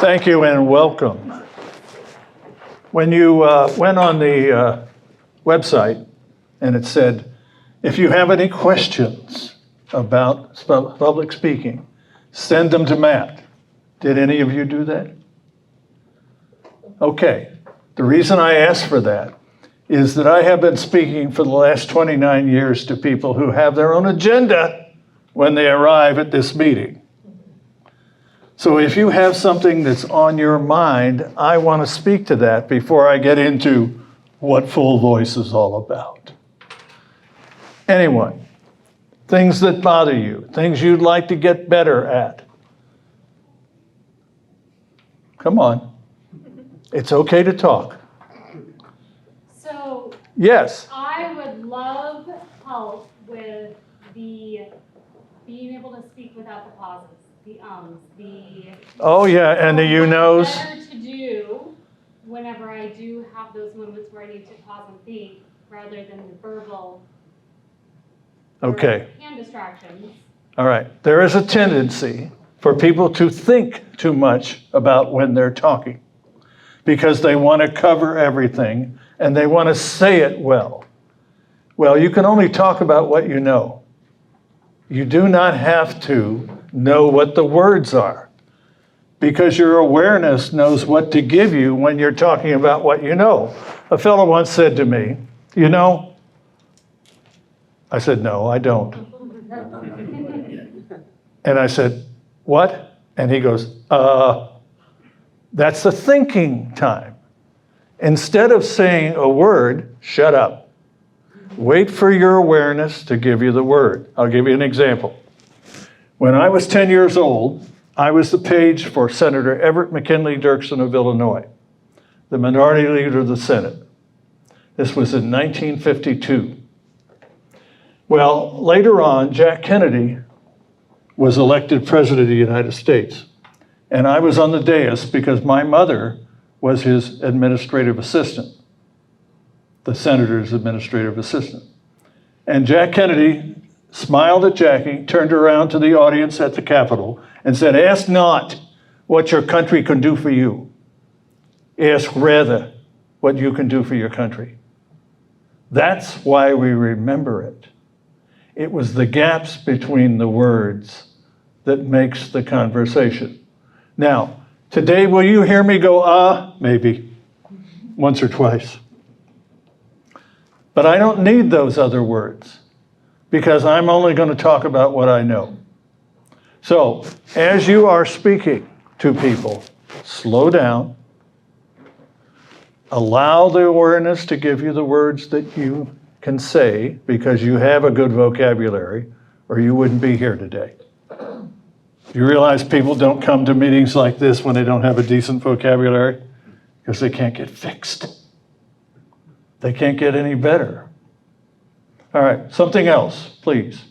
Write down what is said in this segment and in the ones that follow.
Thank you and welcome. When you went on the website and it said, if you have any questions about public speaking, send them to Matt. Did any of you do that? Okay. The reason I asked for that is that I have been speaking for the last 29 years to people who have their own agenda when they arrive at this meeting. So if you have something that's on your mind, I want to speak to that before I get into what Full Voice is all about. Anyone, things that bother you, things you'd like to get better at. Come on. It's okay to talk. So, yes. I would love help with the being able to speak without the pauses, the the. Oh yeah, and the you knows. Better to do whenever I do have those moments where I need to pause and think, rather than the verbal. Okay. Hand distractions. All right. There is a tendency for people to think too much about when they're talking because they want to cover everything and they want to say it well. Well, you can only talk about what you know. You do not have to know what the words are because your awareness knows what to give you when you're talking about what you know. A fellow once said to me, you know, I said, no, I don't. And I said, what? And he goes, that's the thinking time. Instead of saying a word, shut up. Wait for your awareness to give you the word. I'll give you an example. When I was 10 years old, I was the page for Senator Everett McKinley Dirksen of Illinois, the minority leader of the Senate. This was in 1952. Well, later on, Jack Kennedy was elected president of the United States. And I was on the dais because my mother was his administrative assistant, the senator's administrative assistant. And Jack Kennedy smiled at Jackie, turned around to the audience at the Capitol and said, ask not what your country can do for you. Ask rather what you can do for your country. That's why we remember it. It was the gaps between the words that makes the conversation. Now, today, will you hear me go, maybe, once or twice? But I don't need those other words because I'm only going to talk about what I know. So, as you are speaking to people, slow down, allow the awareness to give you the words that you can say because you have a good vocabulary or you wouldn't be here today. You realize people don't come to meetings like this when they don't have a decent vocabulary because they can't get fixed. They can't get any better. All right, something else, please.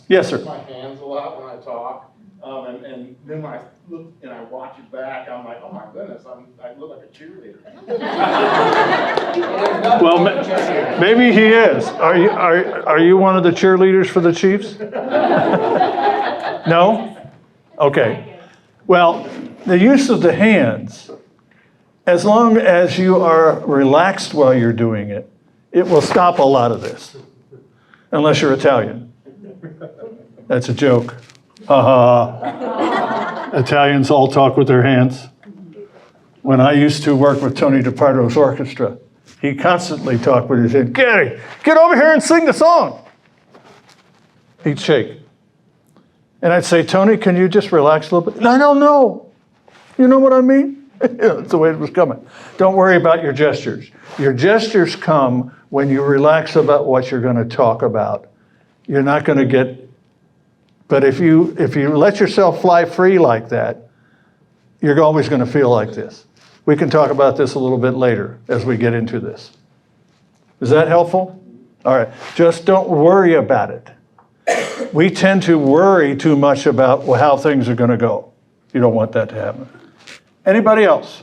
Yes, sir. My hands a lot when I talk, and then when I look and I watch it back, I'm like, oh my goodness, I look like a cheerleader. Well, maybe he is. Are you one of the cheerleaders for the Chiefs? No? Okay. Well, the use of the hands, as long as you are relaxed while you're doing it, it will stop a lot of this. Unless you're Italian. That's a joke. Ha ha. Italians all talk with their hands. When I used to work with Tony DiPardo's orchestra, he constantly talked with his hand. Gary, get over here and sing the song. He'd shake. And I'd say, Tony, can you just relax a little bit? I don't know. You know what I mean? That's the way it was coming. Don't worry about your gestures. Your gestures come when you relax about what you're going to talk about. You're not going to get, but if you let yourself fly free like that, you're always going to feel like this. We can talk about this a little bit later as we get into this. Is that helpful? All right. Just don't worry about it. We tend to worry too much about how things are going to go. You don't want that to happen. Anybody else?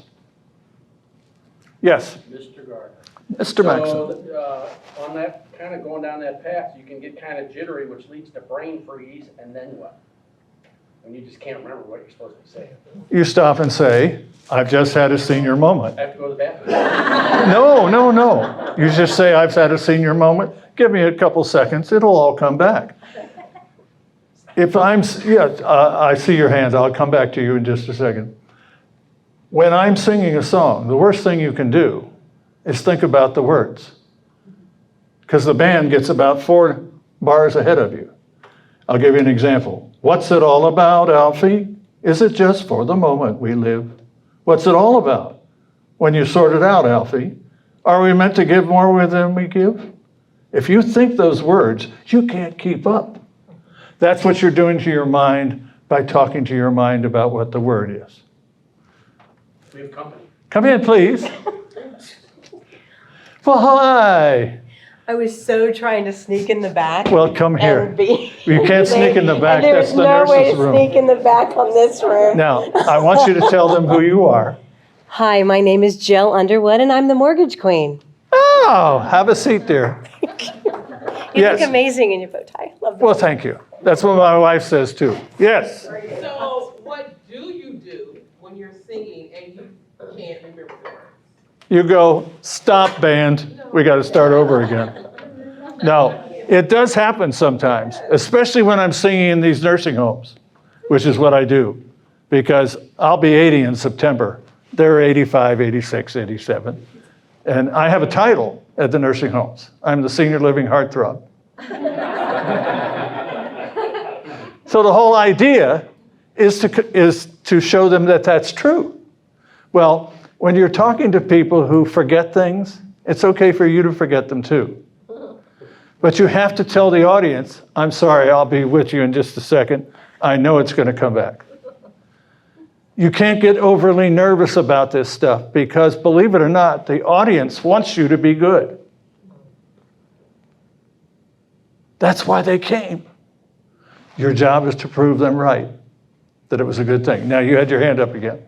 Yes. Mr. Gardner. Mr. Maxon. So, on that, kind of going down that path, you can get kind of jittery, which leads to brain freeze, and then what? and you just can't remember what you're supposed to say. You stop and say, I've just had a senior moment. I have to go to the bathroom. No. You just say, I've had a senior moment. Give me a couple seconds. It'll all come back. If I see your hands. I'll come back to you in just a second. When I'm singing a song, the worst thing you can do is think about the words. Because the band gets about 4 bars ahead of you. I'll give you an example. What's it all about, Alfie? Is it just for the moment we live? What's it all about? When you sort it out, Alfie, are we meant to give more than we give? If you think those words, you can't keep up. That's what you're doing to your mind by talking to your mind about what the word is. We have company. Come in, please. Well, hi. I was so trying to sneak in the back. Well, come here. And be, You can't sneak in the back. And That's there's the no way nurse's to room. sneak in the back on this room. Now, I want you to tell them who you are. Hi, my name is Jill Underwood, and I'm the mortgage queen. Oh, have a seat, dear. You Yes. look amazing in your bow tie. Love Well, thank you. That's what my wife says too. Yes. So what do you do when you're singing and you can't remember the words? You go, stop, band. We got to start over again. No, it does happen sometimes, especially when I'm singing in these nursing homes, which is what I do, because I'll be 80 in September. They're 85, 86, 87. And I have a title at the nursing homes. I'm the senior living heartthrob. So the whole idea is to show them that that's true. Well, when you're talking to people who forget things, it's okay for you to forget them too. But you have to tell the audience, I'm sorry, I'll be with you in just a second. I know it's going to come back. You can't get overly nervous about this stuff because, believe it or not, the audience wants you to be good. That's why they came. Your job is to prove them right, that it was a good thing. Now, you had your hand up again.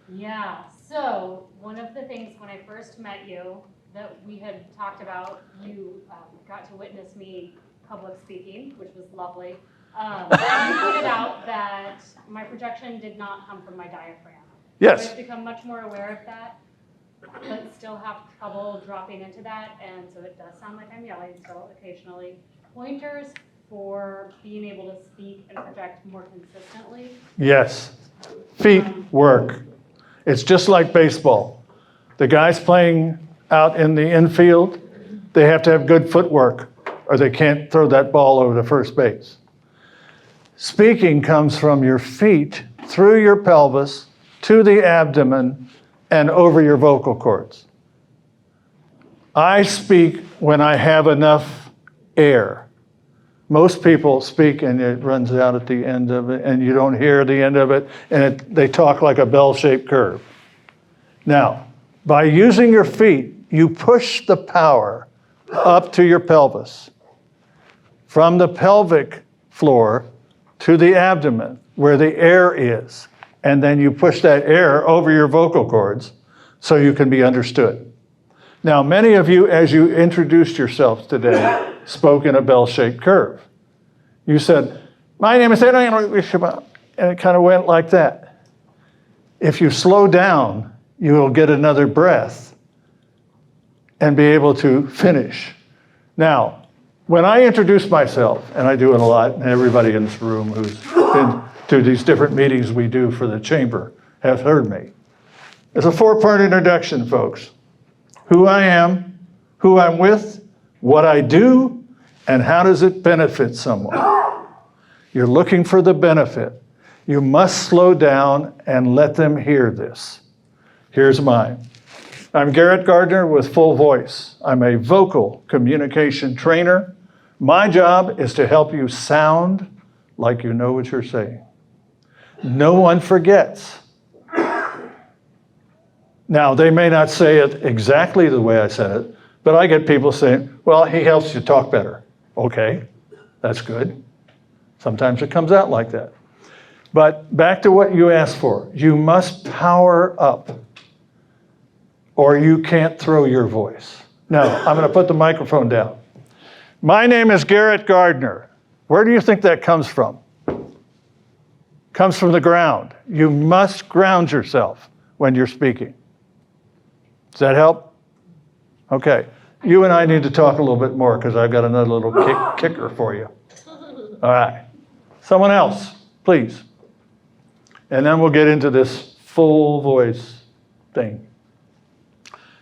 Yeah, so one of the things when I first met you that we had talked about, you got to witness me public speaking, which was lovely. You pointed out that my projection did not come from my diaphragm. Yes. I've become much more aware of that, but still have trouble dropping into that, and so it does sound like I'm yelling still occasionally. Pointers for being able to speak and project more consistently. Yes. Feet work. It's just like baseball. The guys playing out in the infield, they have to have good footwork or they can't throw that ball over to first base. Speaking comes from your feet through your pelvis to the abdomen and over your vocal cords. I speak when I have enough air. Most people speak and it runs out at the end of it and you don't hear the end of it and they talk like a bell-shaped curve. Now, by using your feet, you push the power up to your pelvis. From the pelvic floor to the abdomen where the air is. And then you push that air over your vocal cords so you can be understood. Now, many of you, as you introduced yourselves today, spoke in a bell-shaped curve. You said, my name is Ed, and it kind of went like that. If you slow down, you will get another breath and be able to finish. Now, when I introduce myself, and I do it a lot, and everybody in this room who's been to these different meetings we do for the chamber has heard me. It's a 4-part introduction, folks. Who I am, who I'm with, what I do, and how does it benefit someone. You're looking for the benefit. You must slow down and let them hear this. Here's mine. I'm Garrett Gardner with Full Voice. I'm a vocal communication trainer. My job is to help you sound like you know what you're saying. No one forgets. Now, they may not say it exactly the way I said it, but I get people saying, well, he helps you talk better. Okay, that's good. Sometimes it comes out like that. But back to what you asked for. You must power up or you can't throw your voice. Now, I'm going to put the microphone down. My name is Garrett Gardner. Where do you think that comes from? comes from the ground. You must ground yourself when you're speaking. Does that help? Okay. You and I need to talk a little bit more because I've got another little kicker for you. All right. Someone else, please. And then we'll get into this full voice thing.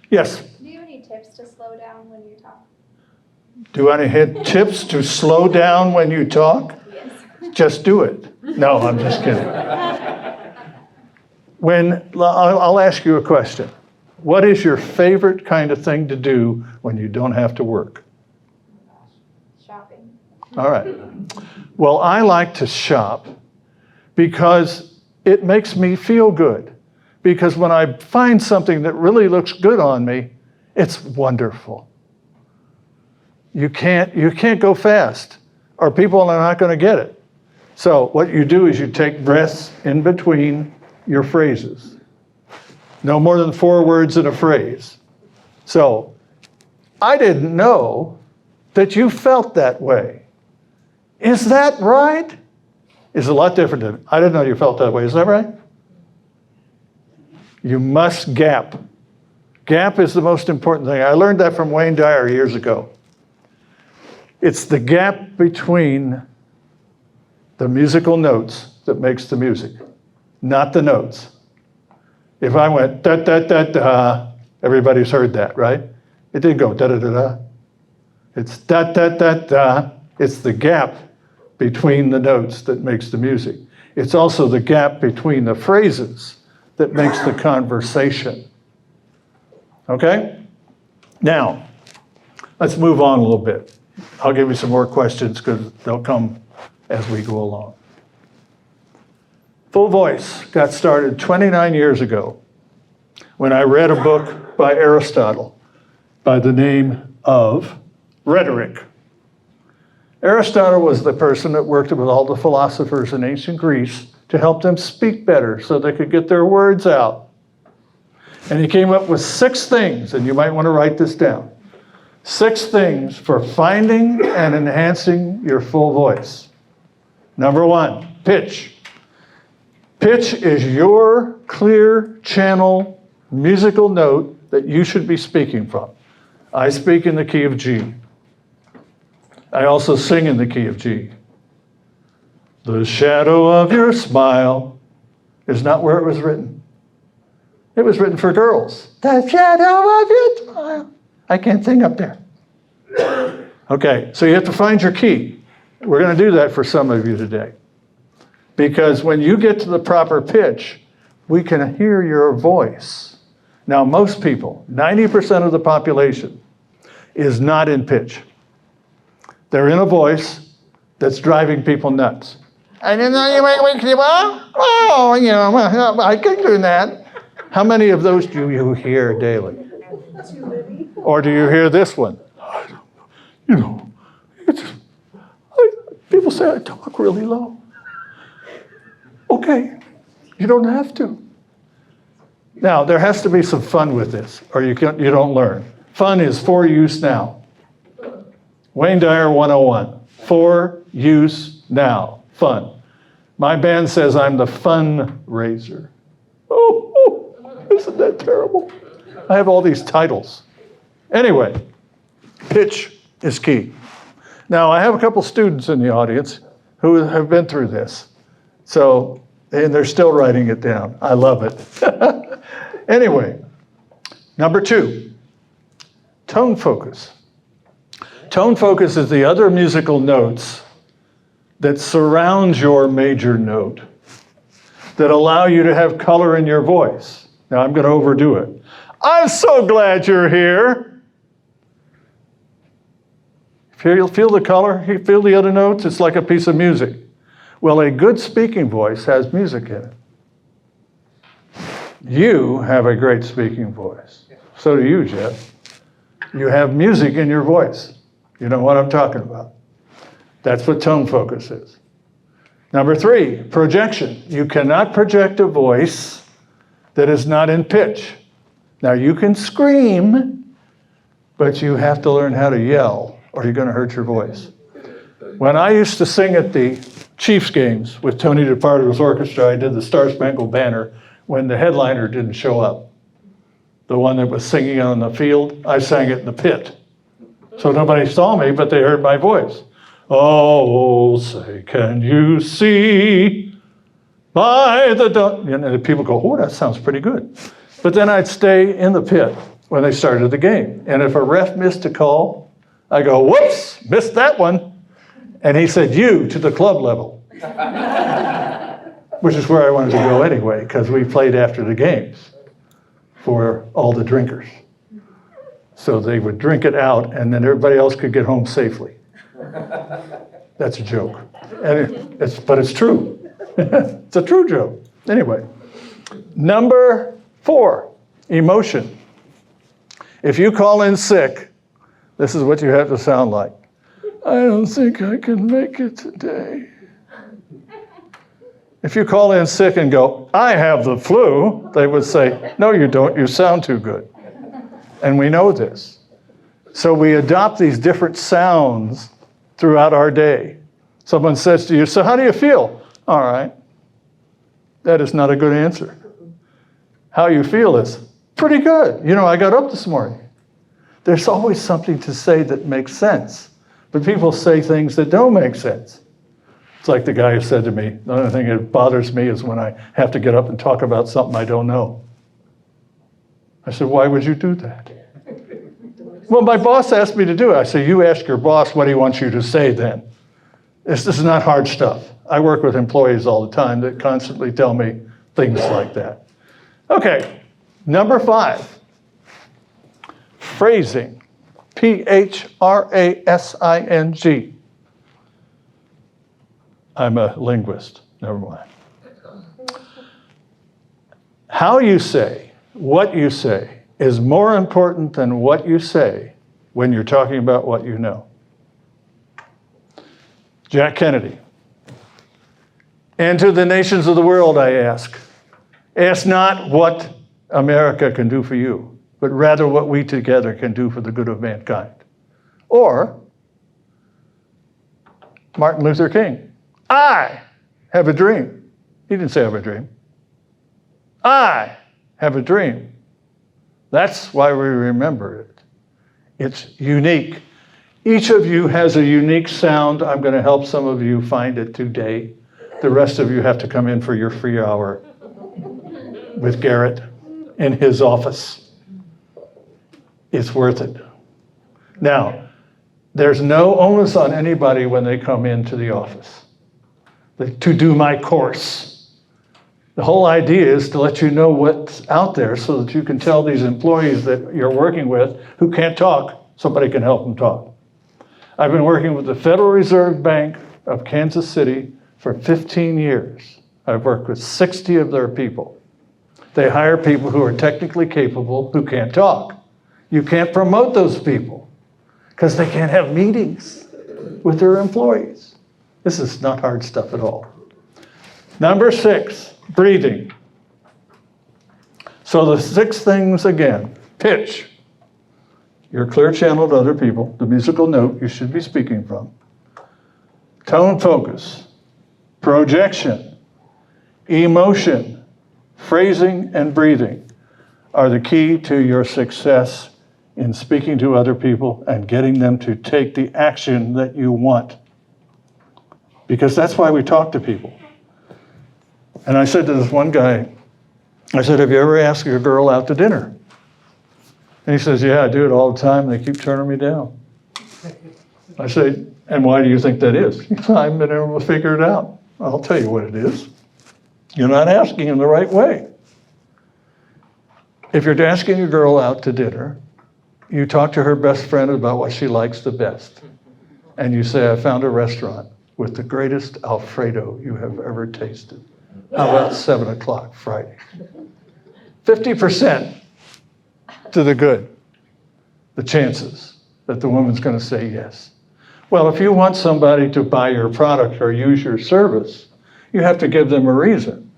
Yes? Do you have any tips to slow down when you talk? Do any tips to slow down when you talk? Yes. Just do it. No, I'm just kidding. I'll ask you a question. What is your favorite kind of thing to do when you don't have to work? Shopping. All right. Well, I like to shop because it makes me feel good. Because when I find something that really looks good on me, it's wonderful. You can't go fast, or people are not going to get it. So what you do is you take breaths in between your phrases. No more than 4 words in a phrase. So I didn't know that you felt that way. Is that right? It's a lot different than, I didn't know you felt that way. Is that right? You must gap. Gap is the most important thing. I learned that from Wayne Dyer years ago. It's the gap between the musical notes that makes the music, not the notes. If I went da da da da, everybody's heard that, right? It didn't go da da da da. It's da da da da. It's the gap between the notes that makes the music. It's also the gap between the phrases that makes the conversation. Okay? Now, let's move on a little bit. I'll give you some more questions because they'll come as we go along. Full voice got started 29 years ago when I read a book by Aristotle by the name of Rhetoric. Aristotle was the person that worked with all the philosophers in ancient Greece to help them speak better so they could get their words out. And he came up with 6 things, and you might want to write this down. 6 things for finding and enhancing your full voice. Number 1, pitch. Pitch is your clear channel musical note that you should be speaking from. I speak in the key of G. I also sing in the key of G. The shadow of your smile is not where it was written. It was written for girls. The shadow of your smile. I can't sing up there. Okay, so you have to find your key. We're going to do that for some of you today. Because when you get to the proper pitch, we can hear your voice. Now, most people, 90% of the population, is not in pitch. They're in a voice that's driving people nuts. I didn't know you make me, oh, you know, I can do that. How many of those do you hear daily? Too many. Or do you hear this one? You know, people say I talk really low. Okay, you don't have to. Now, there has to be some fun with this, or you don't learn. Fun is for use now. Wayne Dyer 101, for use now, fun. My band says I'm the fundraiser. Oh, isn't that terrible? I have all these titles. Anyway, pitch is key. Now, I have a couple students in the audience who have been through this. So, and they're still writing it down. I love it. Anyway, number 2, tone focus. Tone focus is the other musical notes that surround your major note that allow you to have color in your voice. Now, I'm going to overdo it. I'm so glad you're here. Feel the color? Feel the other notes? It's like a piece of music. Well, a good speaking voice has music in it. You have a great speaking voice. So do you, Jeff. You have music in your voice. You know what I'm talking about. That's what tone focus is. Number 3, projection. You cannot project a voice that is not in pitch. Now, you can scream, but you have to learn how to yell, or you're going to hurt your voice. When I used to sing at the Chiefs games with Tony DePardo's orchestra, I did the Star Spangled Banner when the headliner didn't show up. The one that was singing on the field, I sang it in the pit. So nobody saw me, but they heard my voice. Oh, say, can you see by the dawn? And the people go, oh, that sounds pretty good. But then I'd stay in the pit when they started the game. And if a ref missed a call, I go, whoops, missed that one. And he said, you to the club level, which is where I wanted to go anyway, because we played after the games for all the drinkers. So they would drink it out, and then everybody else could get home safely. That's a joke. But it's true. It's a true joke. Anyway, number 4, emotion. If you call in sick, this is what you have to sound like. I don't think I can make it today. If you call in sick and go, I have the flu, they would say, no, you don't, you sound too good. And we know this. So we adopt these different sounds throughout our day. Someone says to you, so how do you feel? All right. That is not a good answer. How you feel is pretty good. You know, I got up this morning. There's always something to say that makes sense. But people say things that don't make sense. It's like the guy who said to me, the only thing that bothers me is when I have to get up and talk about something I don't know. I said, why would you do that? Well, my boss asked me to do it. I said, you ask your boss what he wants you to say then. This is not hard stuff. I work with employees all the time that constantly tell me things like that. Okay, number 5, phrasing. P-H-R-A-S-I-N-G. I'm a linguist, never mind. How you say, what you say, is more important than what you say when you're talking about what you know. Jack Kennedy. And to the nations of the world I ask not what America can do for you, but rather what we together can do for the good of mankind. Or Martin Luther King. I have a dream. He didn't say I have a dream. I have a dream. That's why we remember it. It's unique. Each of you has a unique sound. I'm going to help some of you find it today. The rest of you have to come in for your free hour with Garrett in his office. It's worth it. Now, there's no onus on anybody when they come into the office to do my course. The whole idea is to let you know what's out there so that you can tell these employees that you're working with who can't talk, somebody can help them talk. I've been working with the Federal Reserve Bank of Kansas City for 15 years. I've worked with 60 of their people. They hire people who are technically capable who can't talk. You can't promote those people because they can't have meetings with their employees. This is not hard stuff at all. Number 6, breathing. So the 6 things again: pitch, your clear channel to other people, the musical note you should be speaking from. Tone focus, projection, emotion, phrasing, and breathing are the key to your success in speaking to other people and getting them to take the action that you want. Because that's why we talk to people. And I said to this one guy, I said, have you ever asked your girl out to dinner? And he says, yeah, I do it all the time. They keep turning me down. I say, and why do you think that is? He said, I haven't been able to figure it out. I'll tell you what it is. You're not asking in the right way. If you're asking your girl out to dinner, you talk to her best friend about what she likes the best. And you say, I found a restaurant with the greatest Alfredo you have ever tasted. How about 7 o'clock Friday? 50% to the good, the chances that the woman's going to say yes. Well, if you want somebody to buy your product or use your service, you have to give them a reason.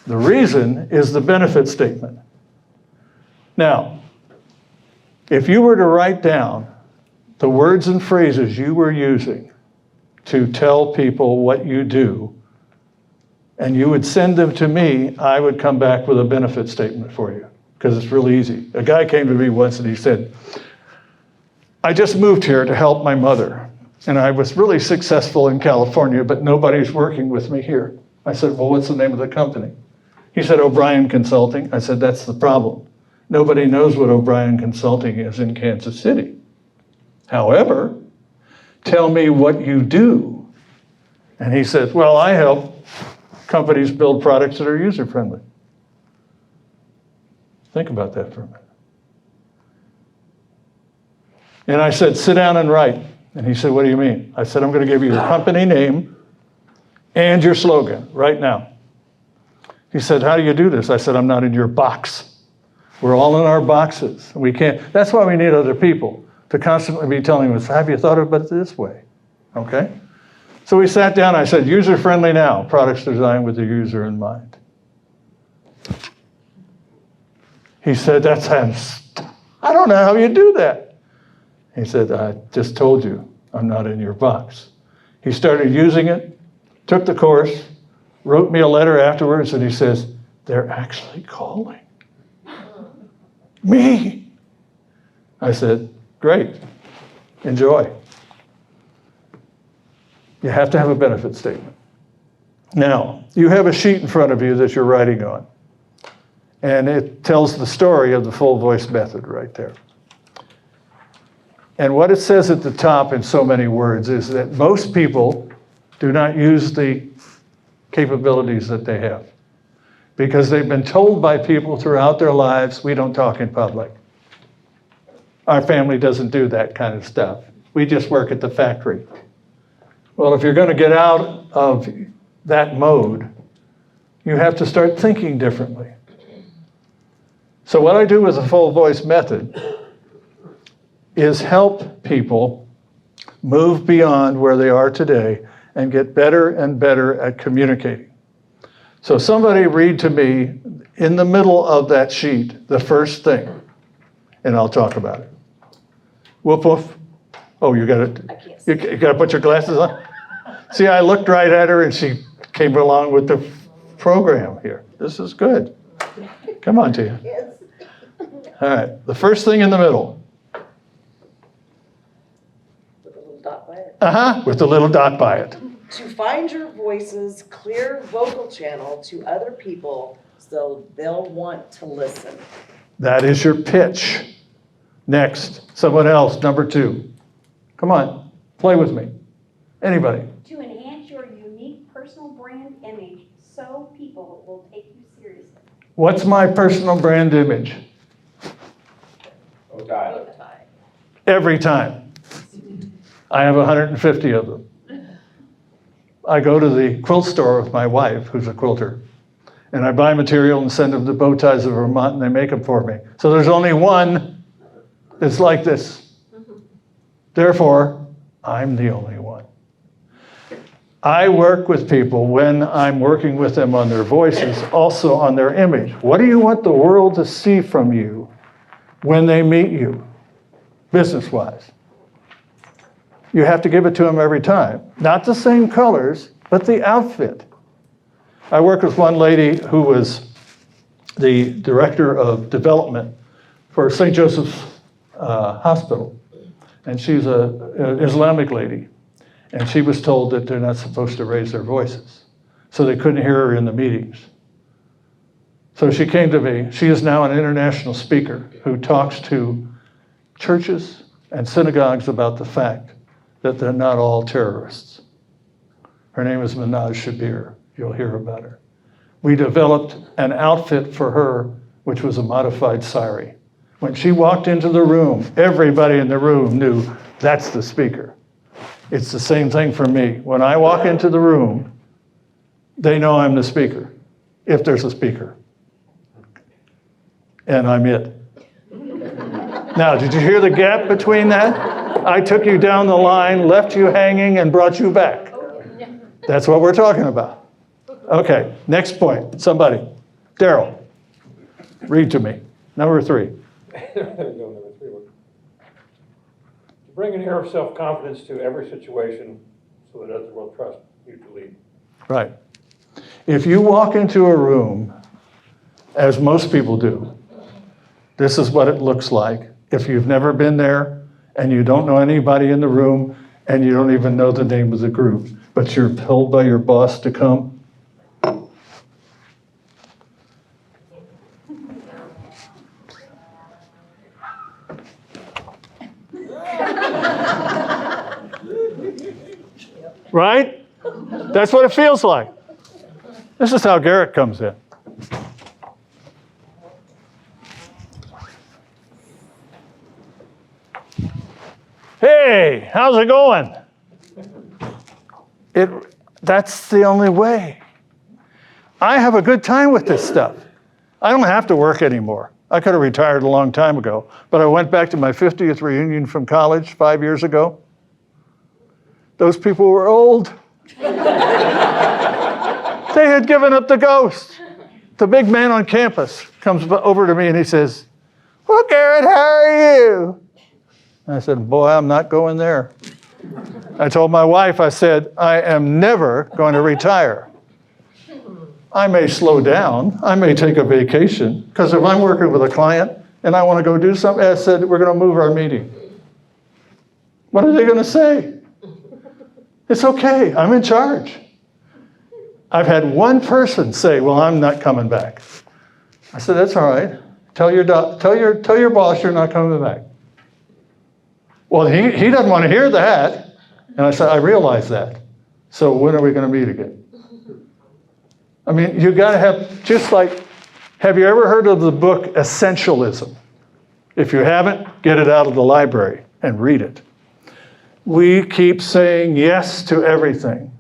The reason is the benefit statement. Now, if you were to write down the words and phrases you were using to tell people what you do, and you would send them to me, I would come back with a benefit statement for you, because it's really easy. A guy came to me once and he said, I just moved here to help my mother, and I was really successful in California, but nobody's working with me here. I said, well, what's the name of the company? He said, O'Brien Consulting. I said, that's the problem. Nobody knows what O'Brien Consulting is in Kansas City. However, tell me what you do. And he said, well, I help companies build products that are user-friendly. Think about that for a minute. And I said, sit down and write. And he said, what do you mean? I said, I'm going to give you your company name and your slogan right now. He said, how do you do this? I said, I'm not in your box. We're all in our boxes. We can't. That's why we need other people to constantly be telling us, have you thought about it this way? Okay? So we sat down. I said, user-friendly now, products designed with the user in mind. He said, I don't know how you do that. He said, I just told you, I'm not in your box. He started using it, took the course, wrote me a letter afterwards, and he says, they're actually calling me. I said, great, enjoy. You have to have a benefit statement. Now, you have a sheet in front of you that you're writing on, and it tells the story of the full voice method right there. And what it says at the top in so many words is that most people do not use the capabilities that they have because they've been told by people throughout their lives, we don't talk in public. Our family doesn't do that kind of stuff. We just work at the factory. Well, if you're going to get out of that mode, you have to start thinking differently. So what I do with the full voice method is help people move beyond where they are today and get better and better at communicating. So somebody read to me in the middle of that sheet the first thing, and I'll talk about it. Woof woof. Oh, you got it. You got to put your glasses on. See, I looked right at her and she came along with the program here. This is good. Come on, Tia. Yes. All right, the first thing in the middle. With a little dot by it. With the little dot by it. To find your voice's clear vocal channel to other people so they'll want to listen. That is your pitch. Next, someone else, number 2. Come on, play with me. Anybody. To enhance your unique personal brand image so people will take you seriously. What's my personal brand image? Oh, God. Every time. I have 150 of them. I go to the quilt store with my wife, who's a quilter, and I buy material and send them to Bow Ties of Vermont, and they make them for me. So there's only one that's like this. Therefore, I'm the only one. I work with people when I'm working with them on their voices, also on their image. What do you want the world to see from you when they meet you, business-wise? You have to give it to them every time. Not the same colors, but the outfit. I worked with one lady who was the director of development for St. Joseph's Hospital. And she's an Islamic lady. And she was told that they're not supposed to raise their voices. So they couldn't hear her in the meetings. So she came to me. She is now an international speaker who talks to churches and synagogues about the fact that they're not all terrorists. Her name is Minaj Shabir. You'll hear about her. We developed an outfit for her, which was a modified sari. When she walked into the room, everybody in the room knew that's the speaker. It's the same thing for me. When I walk into the room, they know I'm the speaker, if there's a speaker. And I'm it. Now, did you hear the gap between that? I took you down the line, left you hanging, and brought you back. That's what we're talking about. Okay, next point. Somebody. Daryl, read to me. Number 3. There we go, number 3. To bring an air of self-confidence to every situation so that others will trust you to lead. Right. If you walk into a room, as most people do, this is what it looks like. If you've never been there and you don't know anybody in the room and you don't even know the name of the group, but you're told by your boss to come, right? That's what it feels like. This is how Garrett comes in. Hey, how's it going? That's the only way. I have a good time with this stuff. I don't have to work anymore. I could have retired a long time ago, but I went back to my 50th reunion from college 5 years ago. Those people were old. They had given up the ghost. The big man on campus comes over to me and he says, "Well, Garrett, how are you?" I said, "Boy, I'm not going there." I told my wife, I said, "I am never going to retire. I may slow down, I may take a vacation, because if I'm working with a client and I want to go do something," I said, "We're going to move our meeting." What are they going to say? It's okay, I'm in charge. I've had one person say, "Well, I'm not coming back." I said, "That's all right. Tell your boss you're not coming back." Well, he doesn't want to hear that. And I said, "I realize that. So when are we going to meet again?" I mean, you got to have, just like, have you ever heard of the book Essentialism? If you haven't, get it out of the library and read it. We keep saying yes to everything,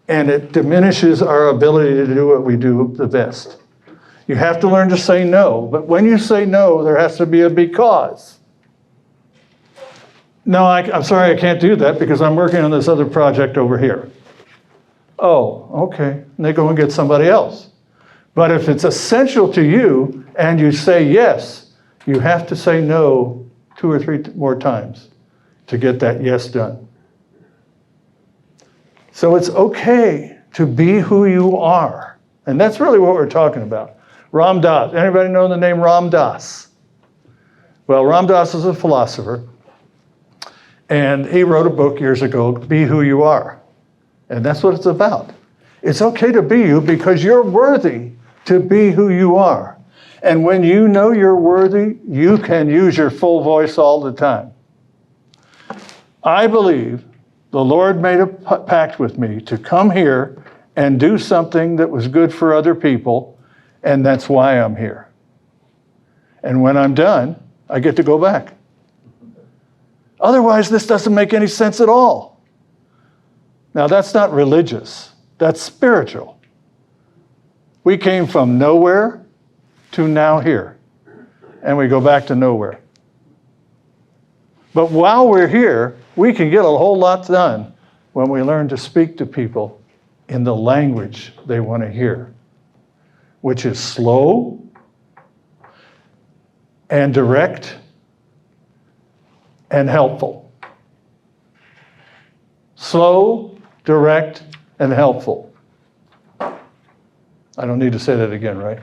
and it diminishes our ability to do what we do the best. You have to learn to say no, but when you say no, there has to be a because. No, I'm sorry, I can't do that because I'm working on this other project over here. Oh, okay, and they go and get somebody else. But if it's essential to you and you say yes, you have to say no 2 or 3 more times to get that yes done. So it's okay to be who you are. And that's really what we're talking about. Ram Dass. Anybody know the name Ram Dass? Well, Ram Dass is a philosopher. And he wrote a book years ago, Be Who You Are. And that's what it's about. It's okay to be you because you're worthy to be who you are. And when you know you're worthy, you can use your full voice all the time. I believe the Lord made a pact with me to come here and do something that was good for other people, and that's why I'm here. And when I'm done, I get to go back. Otherwise, this doesn't make any sense at all. Now, that's not religious. That's spiritual. We came from nowhere to now here, and we go back to nowhere. But while we're here, we can get a whole lot done when we learn to speak to people in the language they want to hear, which is slow and direct and helpful. Slow, direct, and helpful. I don't need to say that again, right?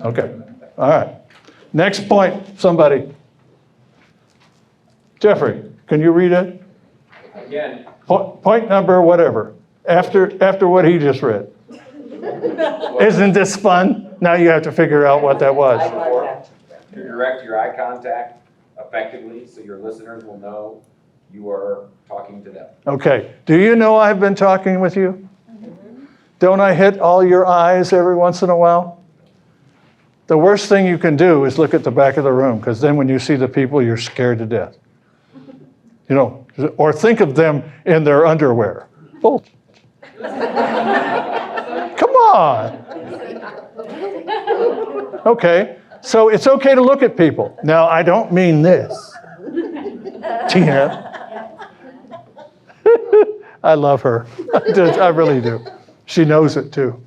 Okay. All right. Next point, somebody. Jeffrey, can you read it? Again. Point number whatever, after what he just read. Isn't this fun? Now you have to figure out what that was. To direct your eye contact effectively so your listeners will know you are talking to them. Okay. Do you know I've been talking with you? Don't I hit all your eyes every once in a while? The worst thing you can do is look at the back of the room, because then when you see the people, you're scared to death. You know, or think of them in their underwear. Oh. Come on. Okay. So it's okay to look at people. Now, I don't mean this. Tina. I love her. I really do. She knows it too.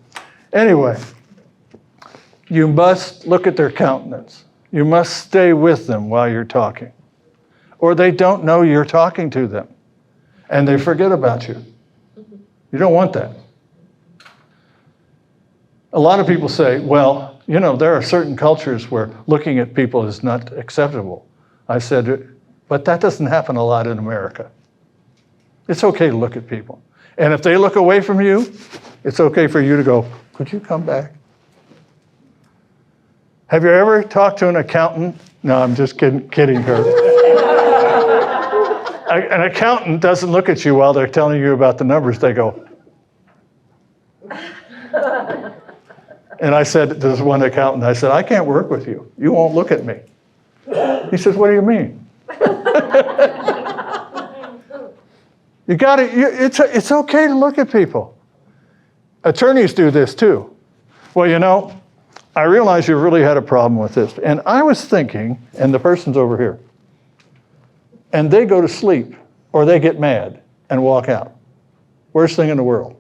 Anyway, you must look at their countenance. You must stay with them while you're talking. Or they don't know you're talking to them. And they forget about you. You don't want that. A lot of people say, well, you know, there are certain cultures where looking at people is not acceptable. I said, but that doesn't happen a lot in America. It's okay to look at people. And if they look away from you, it's okay for you to go, could you come back? Have you ever talked to an accountant? No, I'm just kidding her. An accountant doesn't look at you while they're telling you about the numbers. They go. And I said to this one accountant, I said, I can't work with you. You won't look at me. He says, what do you mean? You got to, it's okay to look at people. Attorneys do this too. Well, you know, I realize you really had a problem with this. And I was thinking, and the person's over here, and they go to sleep or they get mad and walk out. Worst thing in the world.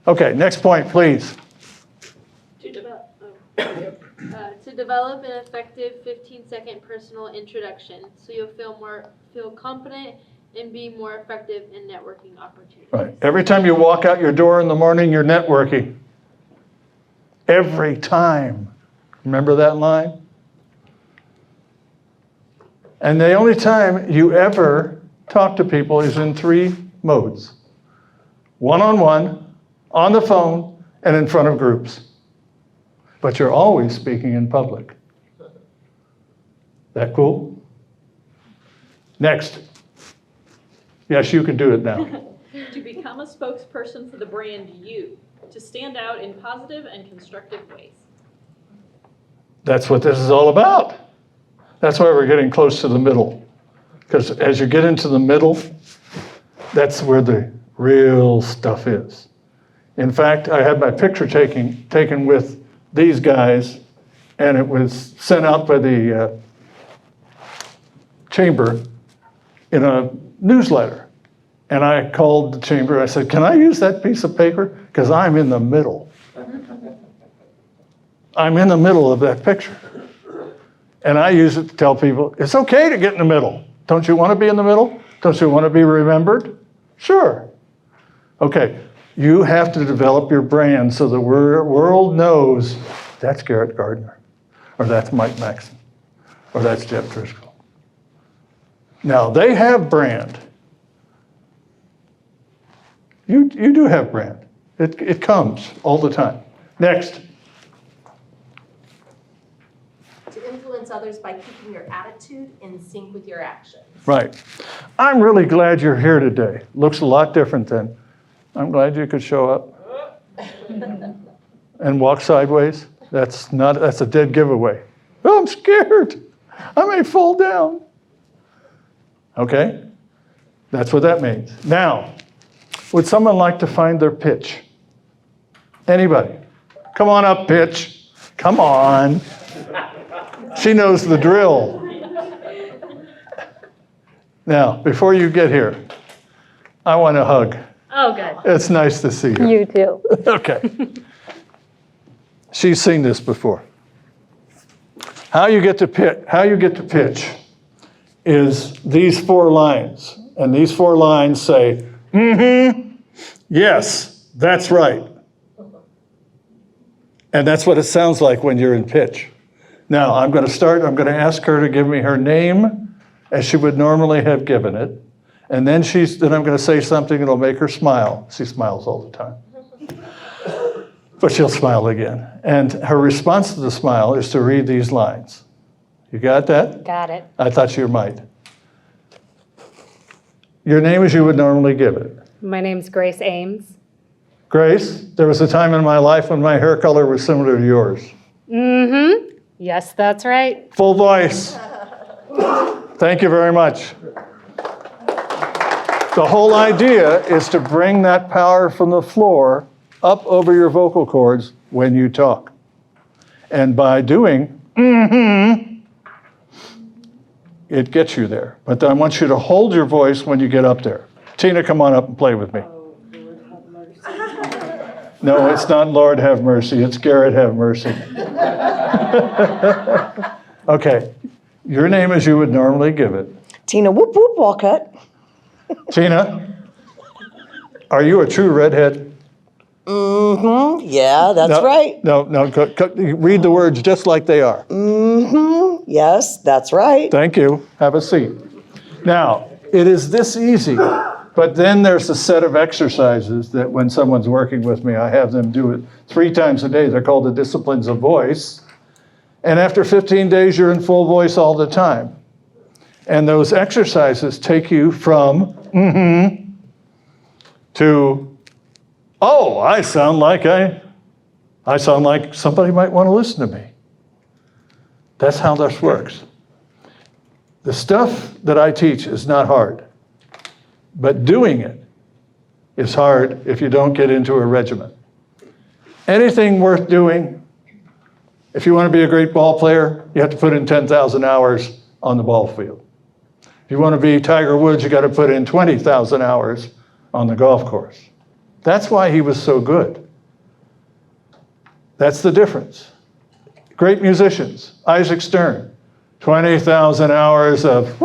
Okay, next point, please. To develop an effective 15-second personal introduction so you'll feel confident and be more effective in networking opportunities. Right. Every time you walk out your door in the morning, you're networking. Every time. Remember that line? And the only time you ever talk to people is in 3 modes. One-on-one, on the phone, and in front of groups. But you're always speaking in public. That cool? Next. Yes, you can do it now. To become a spokesperson for the brand you, to stand out in positive and constructive ways. That's what this is all about. That's why we're getting close to the middle. Because as you get into the middle, that's where the real stuff is. In fact, I had my picture taken with these guys, and it was sent out by the chamber in a newsletter. And I called the chamber. I said, can I use that piece of paper? Because I'm in the middle. I'm in the middle of that picture. And I use it to tell people, it's okay to get in the middle. Don't you want to be in the middle? Don't you want to be remembered? Sure. Okay, you have to develop your brand so the world knows that's Garrett Gardner, or that's Mike Maxon, or that's Jeff Driscoll. Now, they have brand. You do have brand. It comes all the time. Next. To influence others by keeping your attitude in sync with your actions. Right. I'm really glad you're here today. Looks a lot different than, I'm glad you could show up and walk sideways. That's a dead giveaway. Oh, I'm scared. I may fall down. Okay? That's what that means. Now, would someone like to find their pitch? Anybody? Come on up, pitch. Come on. She knows the drill. Now, before you get here, I want a hug. Oh, good. It's nice to see you. You too. Okay. She's seen this before. How you get to pitch is these 4 lines. And these 4 lines say, yes, that's right. And that's what it sounds like when you're in pitch. Now, I'm going to ask her to give me her name as she would normally have given it. And then I'm going to say something that'll make her smile. She smiles all the time. But she'll smile again. And her response to the smile is to read these lines. You got that? Got it. I thought you might. Your name as you would normally give it. My name's Grace Ames. Grace, there was a time in my life when my hair color was similar to yours. Mm-hmm. Yes, that's right. Full voice. Thank you very much. The whole idea is to bring that power from the floor up over your vocal cords when you talk. And by doing it gets you there. But I want you to hold your voice when you get up there. Tina, come on up and play with me. No, it's not Lord have mercy. It's Garrett have mercy. Okay. Your name as you would normally give it. Tina, whoop, whoop, Walcott. Tina, Are you a true redhead? Mm-hmm, yeah, that's No, right. No, read the words just like they are. Mm-hmm, yes, that's right. Thank you. Have a seat. Now, it is this easy, but then there's a set of exercises that when someone's working with me, I have them do it 3 times a day. They're called the disciplines of voice. And after 15 days, you're in full voice all the time. And those exercises take you from to, oh, I sound like somebody might want to listen to me. That's how this works. The stuff that I teach is not hard, but doing it is hard if you don't get into a regimen. Anything worth doing, if you want to be a great ball player, you have to put in 10,000 hours on the ball field. If you want to be Tiger Woods, you got to put in 20,000 hours on the golf course. That's why he was so good. That's the difference. Great musicians, Isaac Stern, 20,000 hours of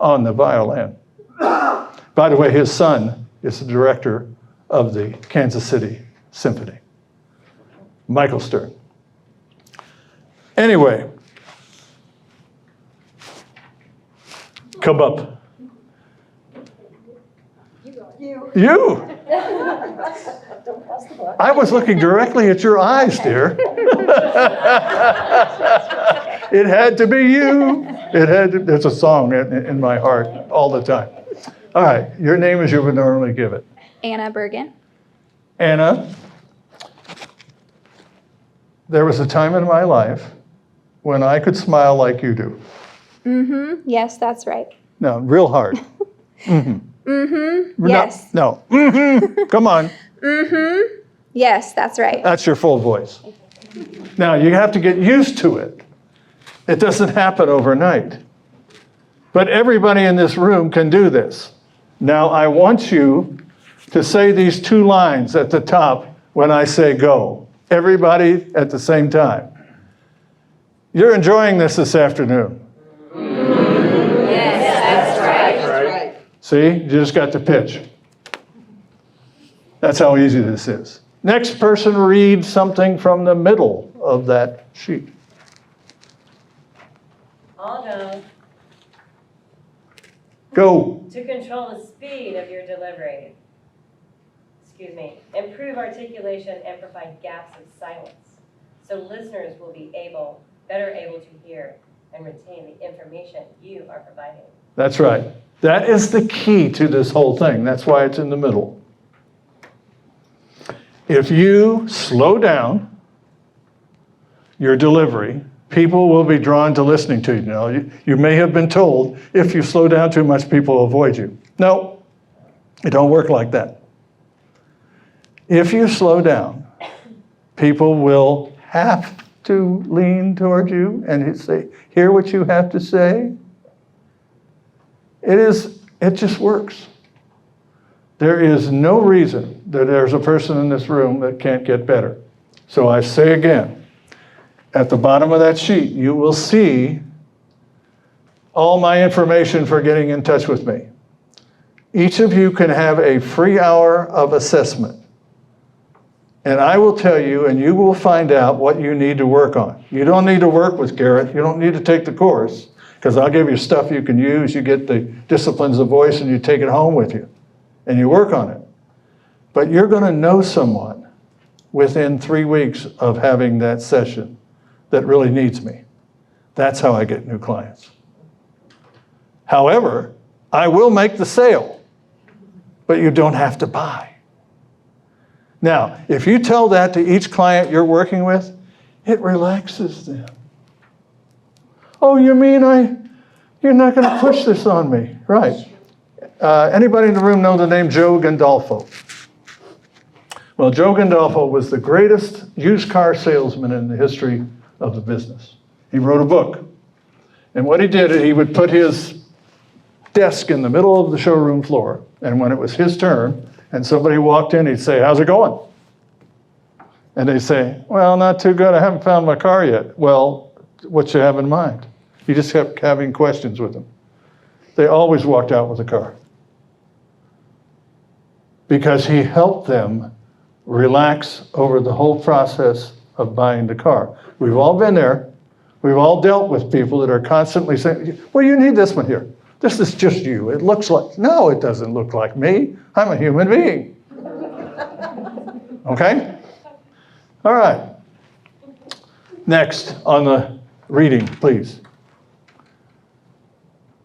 on the violin. By the way, his son is the director of the Kansas City Symphony, Michael Stern. Anyway, come up. You. I was looking directly at your eyes, dear. It had to be you. There's a song in my heart all the time. All right, your name as you would normally give it. Anna Bergen. Anna, there was a time in my life when I could smile like you do. Mm-hmm. Yes, that's right. No, real hard. Mm-hmm. Mm-hmm. Yes. No. Mm-hmm. Come on. Mm-hmm. Yes, that's right. That's your full voice. Now, you have to get used to it. It doesn't happen overnight. But everybody in this room can do this. Now, I want you to say these 2 lines at the top when I say go. Everybody at the same time. You're enjoying this afternoon. Yes, that's right. See, you just got the pitch. That's how easy this is. Next person, read something from the middle of that sheet. I'll go. Go. To control the speed of your delivery. Improve articulation and provide gaps of silence. So listeners will be better able to hear and retain the information you are providing. That's right. That is the key to this whole thing. That's why it's in the middle. If you slow down your delivery, people will be drawn to listening to you. Now, you may have been told, if you slow down too much, people will avoid you. No, it don't work like that. If you slow down, people will have to lean toward you and say, hear what you have to say. It just works. There is no reason that there's a person in this room that can't get better. So I say again, at the bottom of that sheet, you will see all my information for getting in touch with me. Each of you can have a free hour of assessment. And I will tell you, and you will find out what you need to work on. You don't need to work with Garrett. You don't need to take the course, because I'll give you stuff you can use. You get the disciplines of voice, and you take it home with you, and you work on it. But you're going to know someone within 3 weeks of having that session that really needs me. That's how I get new clients. However, I will make the sale, but you don't have to buy. Now, if you tell that to each client you're working with, it relaxes them. Oh, you mean you're not going to push this on me? Right. Anybody in the room know the name Joe Gandolfo? Well, Joe Gandolfo was the greatest used car salesman in the history of the business. He wrote a book. And what he did, he would put his desk in the middle of the showroom floor, and when it was his turn, and somebody walked in, he'd say, how's it going? And they'd say, well, not too good, I haven't found my car yet. Well, what you have in mind? He just kept having questions with them. They always walked out with a car. because he helped them relax over the whole process of buying the car. We've all been there. We've all dealt with people that are constantly saying, well, you need this one here. This is just you. It looks like, no, it doesn't look like me. I'm a human being. Okay? All right. Next on the reading, please.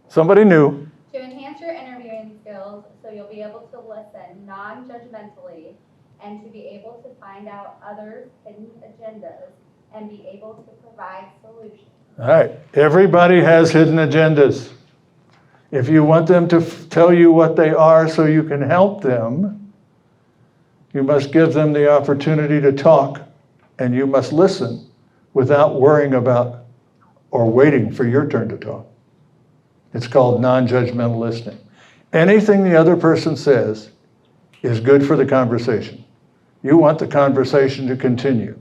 Somebody new. To enhance your interviewing skills so you'll be able to listen non-judgmentally and to be able to find out others' hidden agendas and be able to provide solutions. All right. Everybody has hidden agendas. If you want them to tell you what they are so you can help them, you must give them the opportunity to talk, and you must listen without worrying about or waiting for your turn to talk. It's called non-judgmental listening. Anything the other person says is good for the conversation. You want the conversation to continue,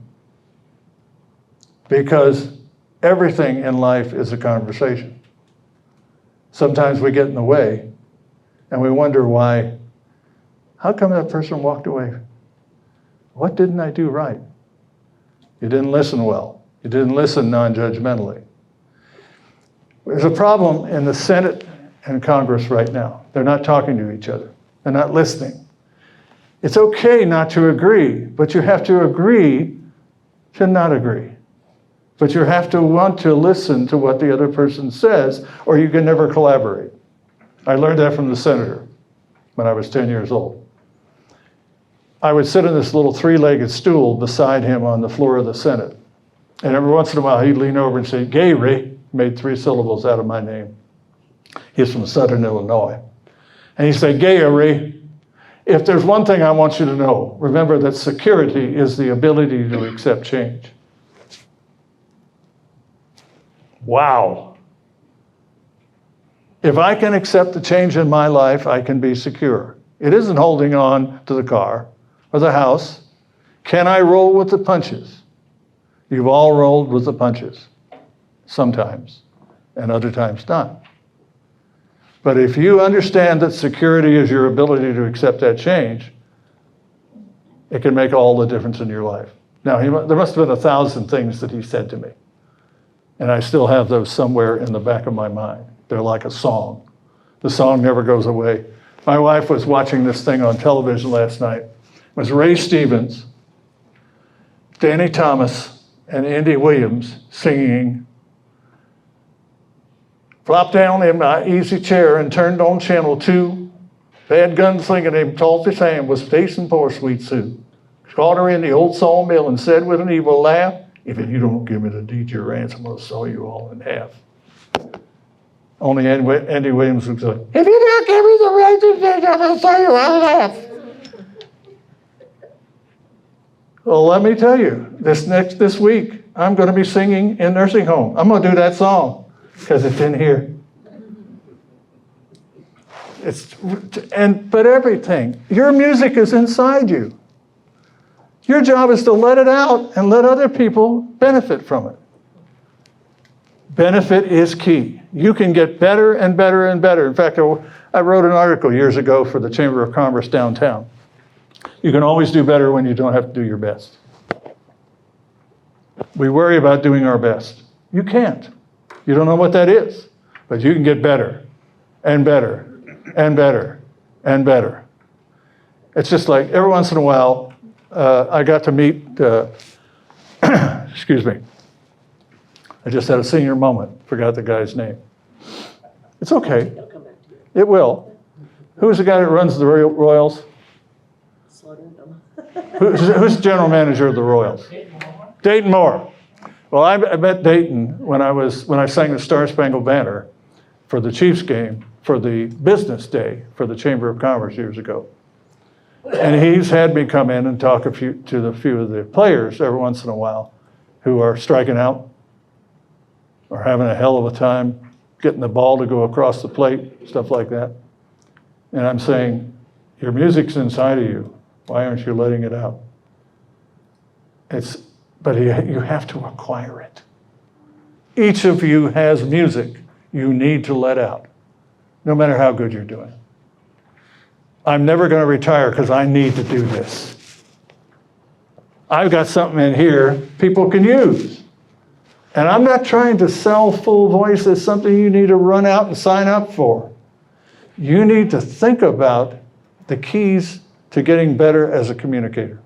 because everything in life is a conversation. Sometimes we get in the way and we wonder why. How come that person walked away? What didn't I do right? You didn't listen well. You didn't listen non-judgmentally. There's a problem in the Senate and Congress right now. They're not talking to each other. They're not listening. It's okay not to agree, but you have to agree to not agree. But you have to want to listen to what the other person says, or you can never collaborate. I learned that from the senator when I was 10 years old. I would sit in this little three-legged stool beside him on the floor of the Senate. And every once in a while, he'd lean over and say, Gary, made 3 syllables out of my name. He's from Southern Illinois. And he'd say, Gary, if there's one thing I want you to know, remember that security is the ability to accept change. Wow. If I can accept the change in my life, I can be secure. It isn't holding on to the car or the house. Can I roll with the punches? You've all rolled with the punches, sometimes, and other times not. But if you understand that security is your ability to accept that change, it can make all the difference in your life. Now, there must have been 1,000 things that he said to me. And I still have those somewhere in the back of my mind. They're like a song. The song never goes away. My wife was watching this thing on television last night. It was Ray Stevens, Danny Thomas, and Andy Williams singing, flopped down in my easy chair and turned on channel 2. Bad gunslinger named Tulsi Sam was facing poor sweet Sue. Caught her in the old sawmill and said with an evil laugh, if you don't give me the deed to your ransom, I'm going to saw you all in half. Only Andy Williams would say, if you don't give me the ransom, I'm going to saw you all in half. Well, let me tell you, this week, I'm going to be singing in nursing home. I'm going to do that song because it's in here. But everything, your music is inside you. Your job is to let it out and let other people benefit from it. Benefit is key. You can get better and better and better. In fact, I wrote an article years ago for the Chamber of Commerce downtown. You can always do better when you don't have to do your best. We worry about doing our best. You can't. You don't know what that is. But you can get better and better and better and better. It's just like every once in a while, I got to meet, excuse me, I just had a senior moment, forgot the guy's name. It's okay, it will. Who's the guy that runs the Royals? Who's the general manager of the Royals? Dayton Moore. Well, I met Dayton when I sang the Star Spangled Banner for the Chiefs game, for the business day for the Chamber of Commerce years ago. And he's had me come in and talk to a few of the players every once in a while who are striking out or having a hell of a time getting the ball to go across the plate, stuff like that. And I'm saying, your music's inside of you. Why aren't you letting it out? But you have to acquire it. Each of you has music you need to let out, no matter how good you're doing. I'm never going to retire because I need to do this. I've got something in here people can use. And I'm not trying to sell full voice as something you need to run out and sign up for. You need to think about the keys to getting better as a communicator.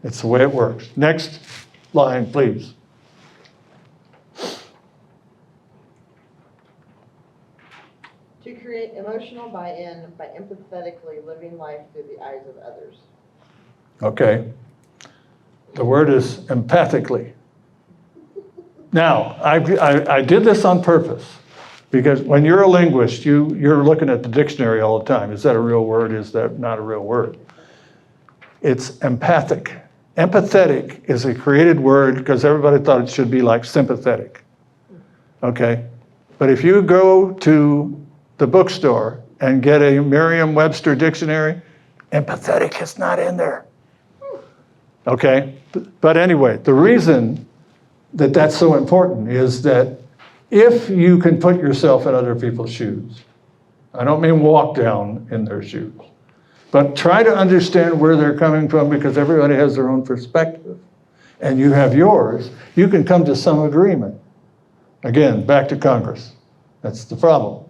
It's the way it works. Next line, please. To create emotional buy-in by empathetically living life through the eyes of others. Okay. The word is empathically. Now, I did this on purpose because when you're a linguist, you're looking at the dictionary all the time. Is that a real word? Is that not a real word? It's empathic. Empathetic is a created word because everybody thought it should be like sympathetic. Okay? But if you go to the bookstore and get a Merriam-Webster dictionary, empathetic is not in there. Okay? But anyway, the reason that that's so important is that if you can put yourself in other people's shoes, I don't mean walk down in their shoes, but try to understand where they're coming from because everybody has their own perspective and you have yours, you can come to some agreement. Again, back to Congress. That's the problem.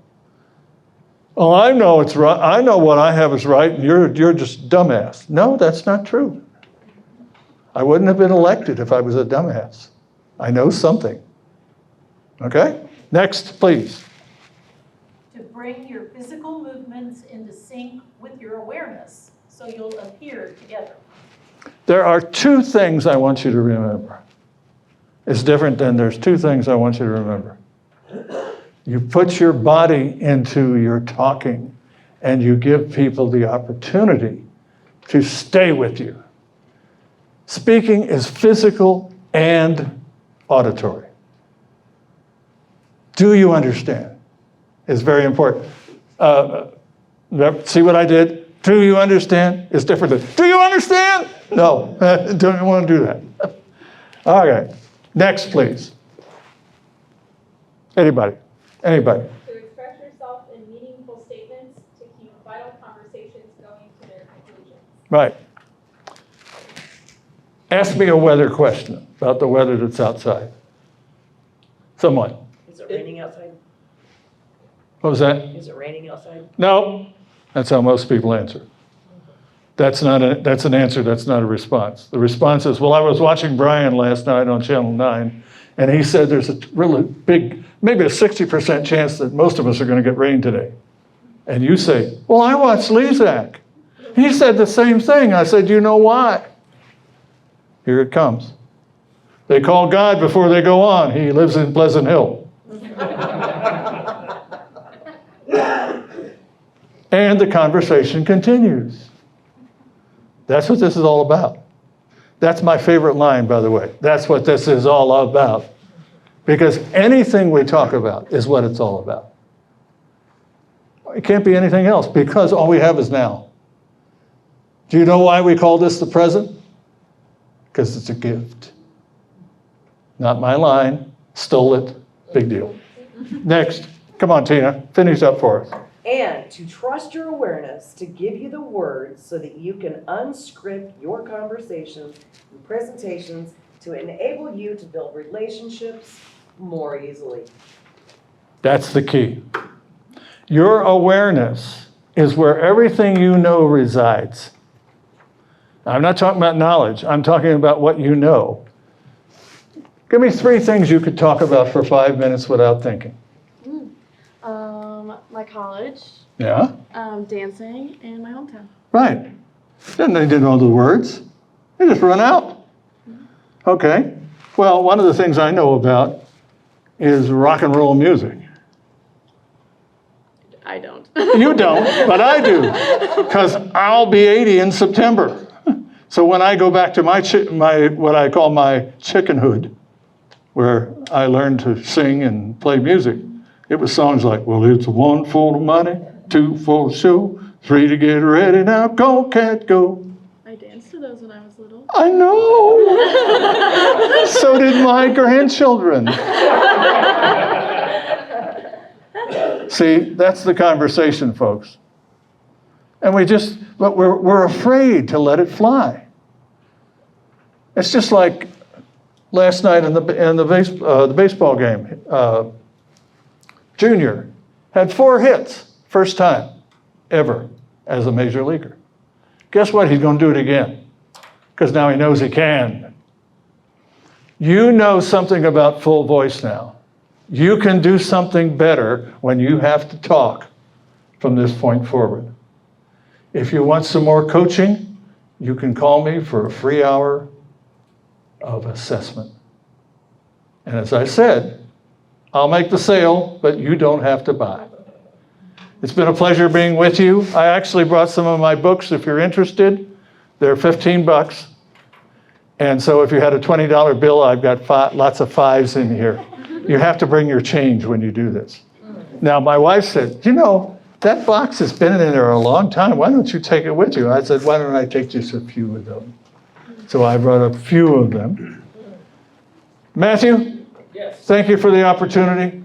Oh, I know it's right. I know what I have is right and you're just dumbass. No, that's not true. I wouldn't have been elected if I was a dumbass. I know something. Okay? Next, please. To bring your physical movements into sync with your awareness, so you'll appear together. There are two things I want you to remember. It's different than there's two things I want you to remember. You put your body into your talking and you give people the opportunity to stay with you. Speaking is physical and auditory. Do you understand? It's very important. See what I did? Do you understand? It's different than, do you understand? No, don't want to do that. All right, next please. Anybody? Anybody? To express yourself in meaningful statements to keep vital conversations going to their conclusion. Right. Ask me a weather question about the weather that's outside. Someone. Is it raining outside? What was that? Is it raining outside? No. That's how most people answer. That's an answer, that's not a response. The response is, well, I was watching BuyIn last night on Channel 9, and he said there's a really big, maybe a 60% chance that most of us are going to get rain today. And you say, well, I watched Lezak. He said the same thing. I said, you know why? Here it comes. They call God before they go on. He lives in Pleasant Hill. And the conversation continues. That's what this is all about. That's my favorite line, by the way. That's what this is all about. Because anything we talk about is what it's all about. It can't be anything else because all we have is now. Do you know why we call this the present? Because it's a gift. Not my line, stole it, big deal. Next, come on Tina, finish up for us. And to trust your awareness to give you the words so that you can unscript your conversations and presentations to enable you to build relationships more easily. That's the key. Your awareness is where everything you know resides. I'm not talking about knowledge. I'm talking about what you know. Give me 3 things you could talk about for 5 minutes without thinking. My college, Yeah? dancing, and my hometown. Right. Then they didn't know the words. They just run out. Okay. Well, one of the things I know about is rock and roll music. I don't. You don't, but I do. Because I'll be 80 in September. So when I go back to my what I call my chickenhood, where I learned to sing and play music, it was songs like, well, it's 1 for the money, 2 for the show, 3 to get ready now, go, cat, go. I danced to those when I was little. I know. So did my grandchildren. See, that's the conversation, folks. And but we're afraid to let it fly. It's just like last night in the baseball game. Junior had 4 hits, first time ever as a major leaguer. Guess what? He's going to do it again because now he knows he can. You know something about full voice now. You can do something better when you have to talk from this point forward. If you want some more coaching, you can call me for a free hour of assessment. And as I said, I'll make the sale, but you don't have to buy. It's been a pleasure being with you. I actually brought some of my books if you're interested. They're $15. And so if you had a $20 bill, I've got lots of 5s in here. You have to bring your change when you do this. Now, my wife said, you know, that box has been in there a long time. Why don't you take it with you? I said, why don't I take just a few of them? So I brought a few of them. Matthew? Yes. Thank you for the opportunity.